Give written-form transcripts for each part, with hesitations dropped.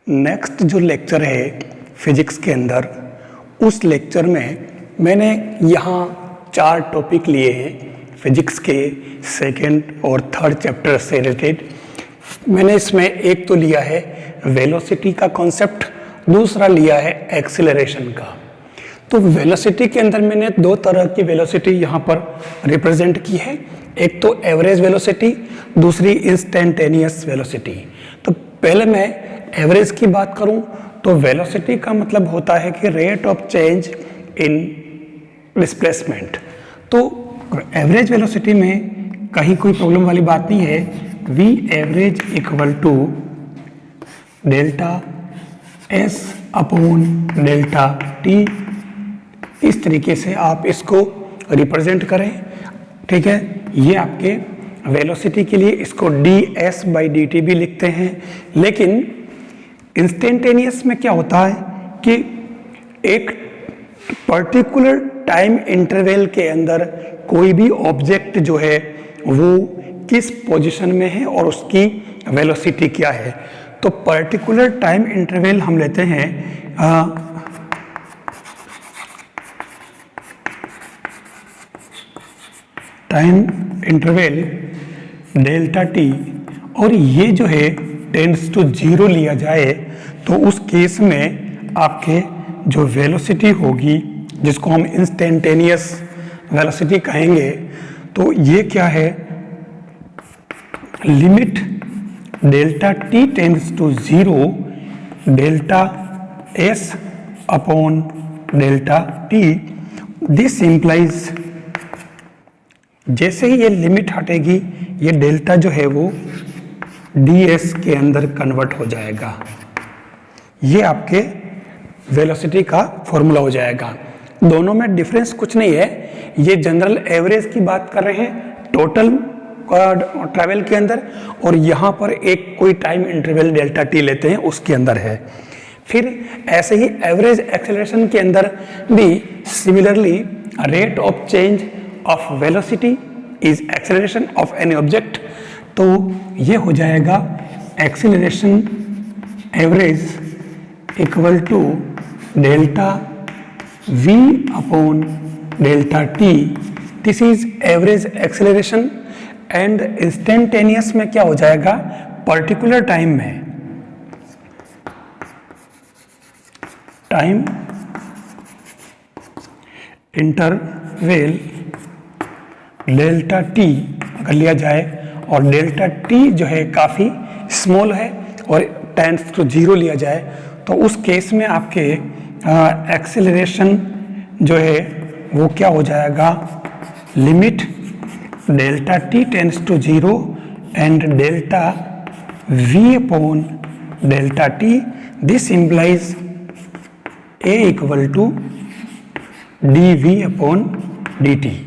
Next जो lecture है physics के अंदर, उस लेक्चर में मैंने यहाँ 4 टॉपिक लिए हैं फिजिक्स के सेकेंड और थर्ड चैप्टर से रिलेटेड। मैंने इसमें एक तो लिया है वेलोसिटी का कॉन्सेप्ट, दूसरा लिया है एक्सीलरेशन का। तो वेलोसिटी के अंदर मैंने 2 तरह की वेलोसिटी यहाँ पर रिप्रेजेंट की है, एक तो एवरेज वेलोसिटी, दूसरी इंस्टेंटेनियस वेलोसिटी। तो पहले मैं एवरेज की बात करूं तो वेलोसिटी का मतलब होता है कि rate of change in displacement. तो एवरेज वेलोसिटी में कहीं कोई प्रॉब्लम वाली बात नहीं है। V average equal to delta s upon delta t, इस तरीके से आप इसको रिप्रेजेंट करें। ठीक है, ये आपके वेलोसिटी के लिए इसको ds/dt भी लिखते हैं। लेकिन इंस्टेंटेनियस में क्या होता है कि एक पर्टिकुलर टाइम इंटरवल के अंदर कोई भी ऑब्जेक्ट जो है वो किस पोजीशन में है और उसकी वेलोसिटी क्या है। तो पर्टिकुलर टाइम इंटरवल हम लेते हैं टाइम इंटरवल डेल्टा टी, और ये जो है टेंड्स टू 0 लिया जाए तो उस केस में आपके जो वेलोसिटी होगी, जिसको हम इंस्टेंटेनियस वेलोसिटी कहेंगे, तो ये क्या है, limit delta t tends to 0 delta s upon delta t. This implies जैसे ही ये लिमिट हटेगी, ये डेल्टा जो है वो ds के अंदर कन्वर्ट हो जाएगा। ये आपके वेलोसिटी का फॉर्मूला हो जाएगा। दोनों में डिफरेंस कुछ नहीं है। ये जनरल एवरेज की बात कर रहे हैं टोटल ट्रैवल के अंदर, और यहाँ पर एक कोई टाइम इंटरवल डेल्टा टी लेते हैं, उसके अंदर है। फिर ऐसे ही एवरेज एक्सेलरेशन के अंदर भी similarly rate of change of velocity is acceleration of any object। तो ये हो जाएगा acceleration average equal to delta v upon delta t। this is average acceleration। and instantaneous में क्या हो जाएगा, particular time में time interval डेल्टा टी अगर लिया जाए, और डेल्टा टी जो है काफ़ी स्मॉल है और टेंड्स टू 0 लिया जाए, तो उस केस में आपके एक्सेलरेशन जो है वो क्या हो जाएगा, limit delta t tends to 0 and delta v upon delta t. This implies a equal to d v upon d t.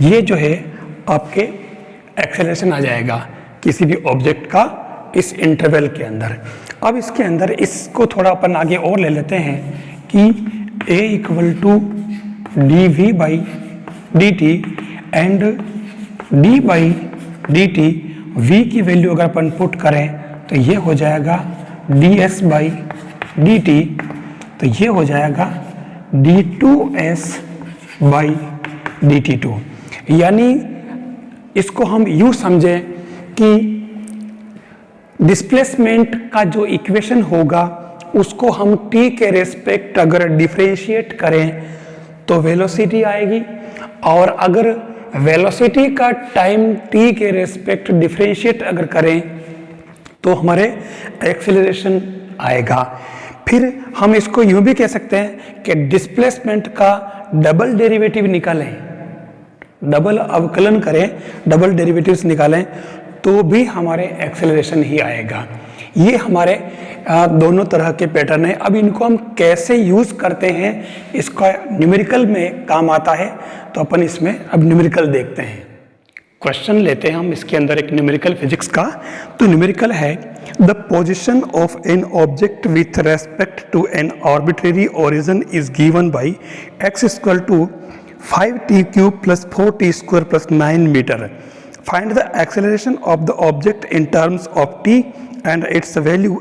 ये जो है आपके एक्सेलरेशन आ जाएगा किसी भी ऑब्जेक्ट का इस इंटरवल के अंदर। अब इसके अंदर इसको थोड़ा अपन आगे और ले लेते हैं कि a equal to d v by d t and d by d t, v की वैल्यू अगर अपन पुट करें तो ये हो जाएगा ds बाई डी टी। तो ये हो जाएगा d2s by d T to. यानी इसको हम यूं समझें कि डिस्प्लेसमेंट का जो इक्वेशन होगा उसको हम t के रेस्पेक्ट अगर डिफरेंशिएट करें तो वेलोसिटी आएगी, और अगर वेलोसिटी का टाइम t के रेस्पेक्ट डिफरेंशिएट अगर करें तो हमारे एक्सेलरेशन आएगा। फिर हम इसको यूं भी कह सकते हैं कि डिस्प्लेसमेंट का डबल डेरिवेटिव निकालें, डबल अवकलन करें, डबल डेरिवेटिव्स निकालें तो भी हमारे एक्सेलरेशन ही आएगा। ये हमारे दोनों तरह के पैटर्न है। अब इनको हम कैसे यूज करते हैं, इसका न्यूमेरिकल में काम आता है, तो अपन इसमें अब न्यूमेरिकल देखते हैं। क्वेश्चन लेते हैं हम इसके अंदर एक न्यूमेरिकल फिजिक्स का। तो न्यूमेरिकल है the position of an object with respect to an arbitrary origin is given by x equal to 5t cube plus 4t square plus 9 meter। Find the acceleration of the object in terms of t and its value।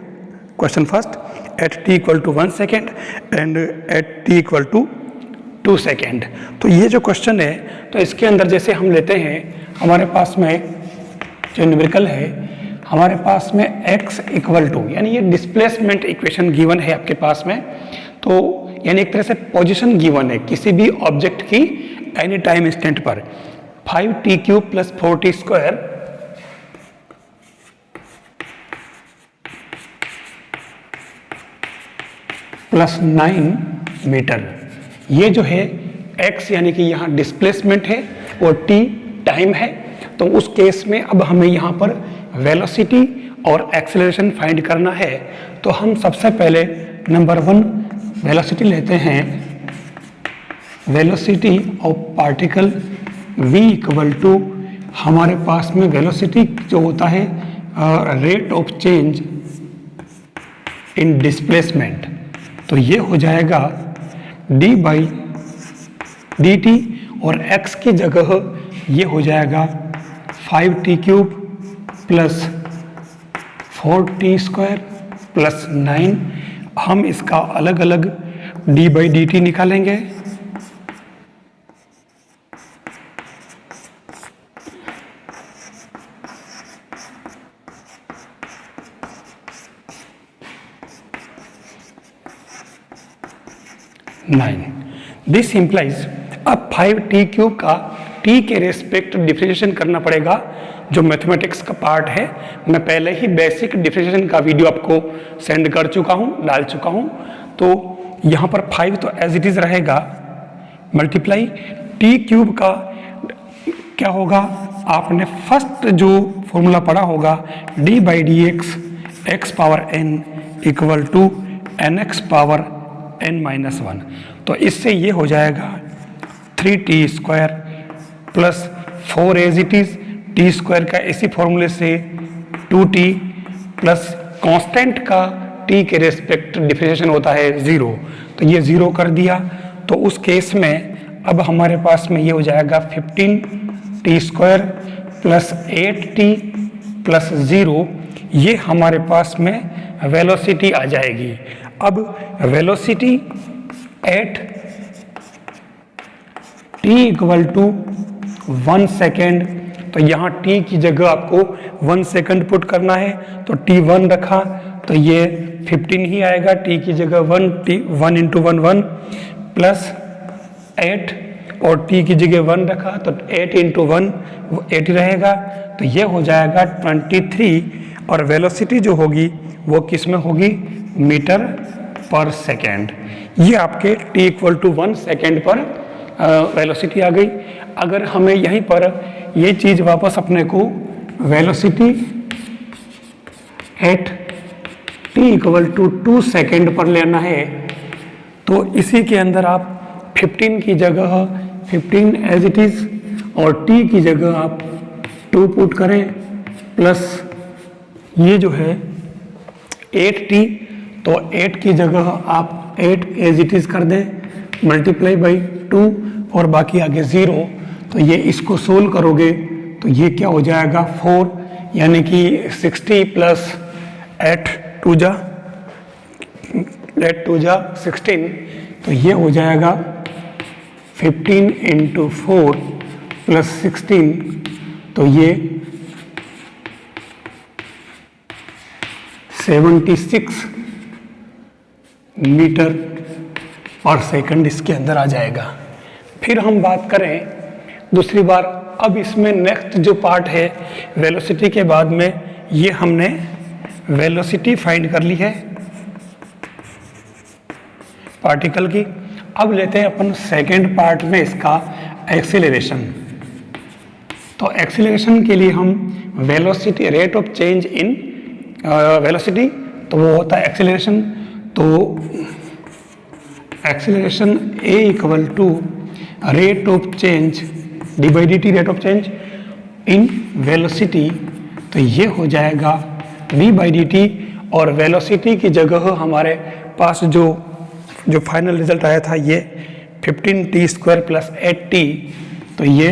Question first, at t equal to 1 second and at t equal to 2 second. तो ये जो question है, तो इसके अंदर जैसे हम लेते हैं, हमारे पास में जो न्यूमेरिकल है, हमारे पास में x इक्वल टू, यानी ये डिस्प्लेसमेंट इक्वेशन गिवन है आपके पास में, तो यानी एक तरह से पोजीशन गिवन है किसी भी ऑब्जेक्ट की एनी टाइम इंस्टेंट पर, 5t³ plus 4t² plus 9 metre. ये जो है x यानी कि यहाँ डिस्प्लेसमेंट है और t टाइम है। तो उस केस में अब हमें यहाँ पर वेलोसिटी और एक्सेलरेशन फाइंड करना है। तो हम सबसे पहले नंबर 1 वेलोसिटी लेते हैं। Velocity of particle v equal to, हमारे पास में वेलोसिटी जो होता है rate of change in displacement, तो ये हो जाएगा d बाई डी टी, और x की जगह ये हो जाएगा 5t³ प्लस 4t² प्लस 9। हम इसका अलग अलग d बाई डी टी निकालेंगे। दिस इम्प्लाइज अब 5t³ का t के रेस्पेक्ट डिफरेंशिएशन करना पड़ेगा, जो मैथमेटिक्स का पार्ट है। मैं पहले ही बेसिक डिफरेंशिएशन का वीडियो आपको सेंड कर चुका हूँ, डाल चुका हूँ। तो यहाँ पर 5 तो एज इट इज रहेगा, मल्टीप्लाई t³ का क्या होगा, आपने फर्स्ट जो फॉर्मूला पढ़ा होगा d by d x x power n equal to nx power n-1। तो इससे ये हो जाएगा 3t² plus 4 as it is, t² का इसी फॉर्मूले से 2t प्लस कांस्टेंट का t के रेस्पेक्ट डिफरेंशिएशन होता है 0, तो ये 0 कर दिया। तो उस केस में अब हमारे पास में ये हो जाएगा 15t² प्लस 8t प्लस 0, ये हमारे पास में वेलोसिटी आ जाएगी। अब velocity at t equal to 1 second, तो यहाँ t की जगह आपको 1 सेकेंड पुट करना है, तो t1 रखा तो ये 15 ही आएगा, t की जगह 1 इंटू 1 1 प्लस 8, और t की जगह 1 रखा तो 8 इंटू 1 8 रहेगा, तो ये हो जाएगा 23। और वेलोसिटी जो होगी वो किस में होगी, मीटर पर सेकेंड। ये आपके t इक्वल टू 1 सेकेंड पर वेलोसिटी आ गई। अगर हमें यहीं पर ये चीज़ वापस अपने को velocity at t equal to 2 second पर लेना है, तो इसी के अंदर आप 15 की जगह 15 एज इट इज और t की जगह आप 2 पुट करें, प्लस ये जो है 8t, तो 8 की जगह आप 8 एज इट इज कर दें, मल्टीप्लाई बाई 2 और बाकी आगे 0। तो ये इसको सोल्व करोगे तो ये क्या हो जाएगा 4, यानी कि 60 प्लस 8 2 जा 16, तो ये हो जाएगा 15 इंटू 4 प्लस 16, तो ये 76 मीटर पर सेकंड इसके अंदर आ जाएगा। फिर हम बात करें दूसरी बार, अब इसमें नेक्स्ट जो पार्ट है वेलोसिटी के बाद में, ये हमने वेलोसिटी फाइंड कर ली है पार्टिकल की। अब लेते हैं अपन सेकंड पार्ट में इसका एक्सीलरेशन। तो एक्सीलरेशन के लिए हम velocity rate of change in velocity, तो वो होता है एक्सीलरेशन। तो acceleration a equal to rate of change d by d t, rate of change in velocity, तो ये हो जाएगा v बाई डी टी। और वेलोसिटी की जगह हमारे पास जो फाइनल रिजल्ट आया था ये 15t² प्लस 8t, तो ये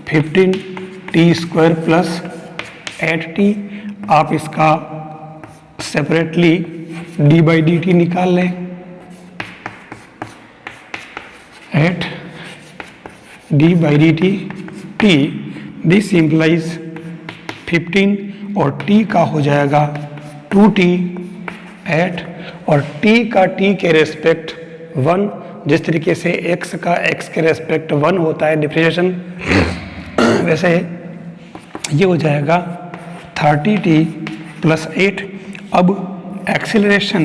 15t² प्लस 8t। आप इसका separately d by d t निकाल लें at d by d t t, this implies 15 और t का हो जाएगा 2t एट, और t का t के रेस्पेक्ट 1, जिस तरीके से x का x के रेस्पेक्ट 1 होता है डिफरेंशिएशन, वैसे ये हो जाएगा 30t प्लस 8। अब acceleration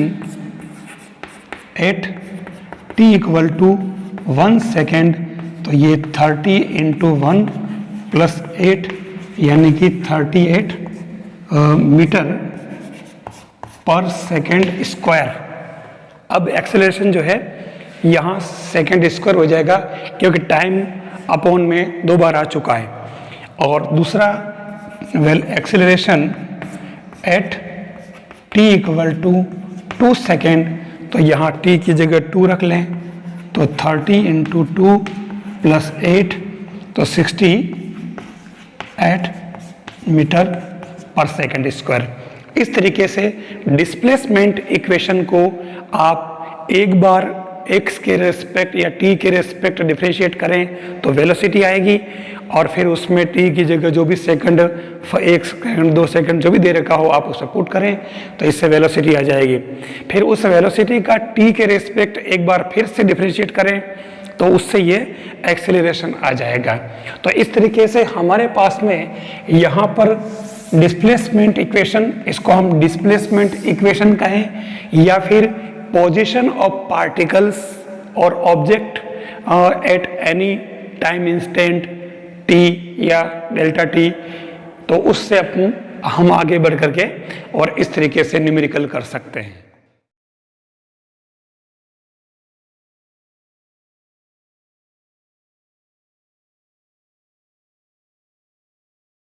at t equal to 1 second, तो ये 30 इंटू 1 प्लस 8 यानी कि 38 मीटर पर सेकेंड स्क्वायर। अब एक्सेलरेशन जो है यहाँ सेकेंड स्क्वायर हो जाएगा क्योंकि टाइम अपॉन में 2 बार आ चुका है। और दूसरा acceleration at t equal to 2 second, तो यहाँ t की जगह 2 रख लें, तो 30 इंटू 2 प्लस 8, तो 68 मीटर पर सेकेंड स्क्वायर। इस तरीके से डिस्प्लेसमेंट इक्वेशन को आप एक बार x के रेस्पेक्ट या t के रेस्पेक्ट डिफरेंशिएट करें तो वेलोसिटी आएगी, और फिर उसमें t की जगह जो भी सेकंड, 1 सेकंड 2 सेकंड जो भी दे रखा हो आप उसे पुट करें तो इससे वेलोसिटी आ जाएगी। फिर उस वेलोसिटी का t के रेस्पेक्ट एक बार फिर से डिफरेंशिएट करें तो उससे ये एक्सेलरेशन आ जाएगा। तो इस तरीके से हमारे पास में यहाँ पर डिस्प्लेसमेंट इक्वेशन, इसको हम डिस्प्लेसमेंट इक्वेशन कहें या फिर पोजीशन ऑफ पार्टिकल्स और object at any time instant T या डेल्टा टी, तो उससे हम आगे बढ़ करके और इस तरीके से न्यूमेरिकल कर सकते हैं।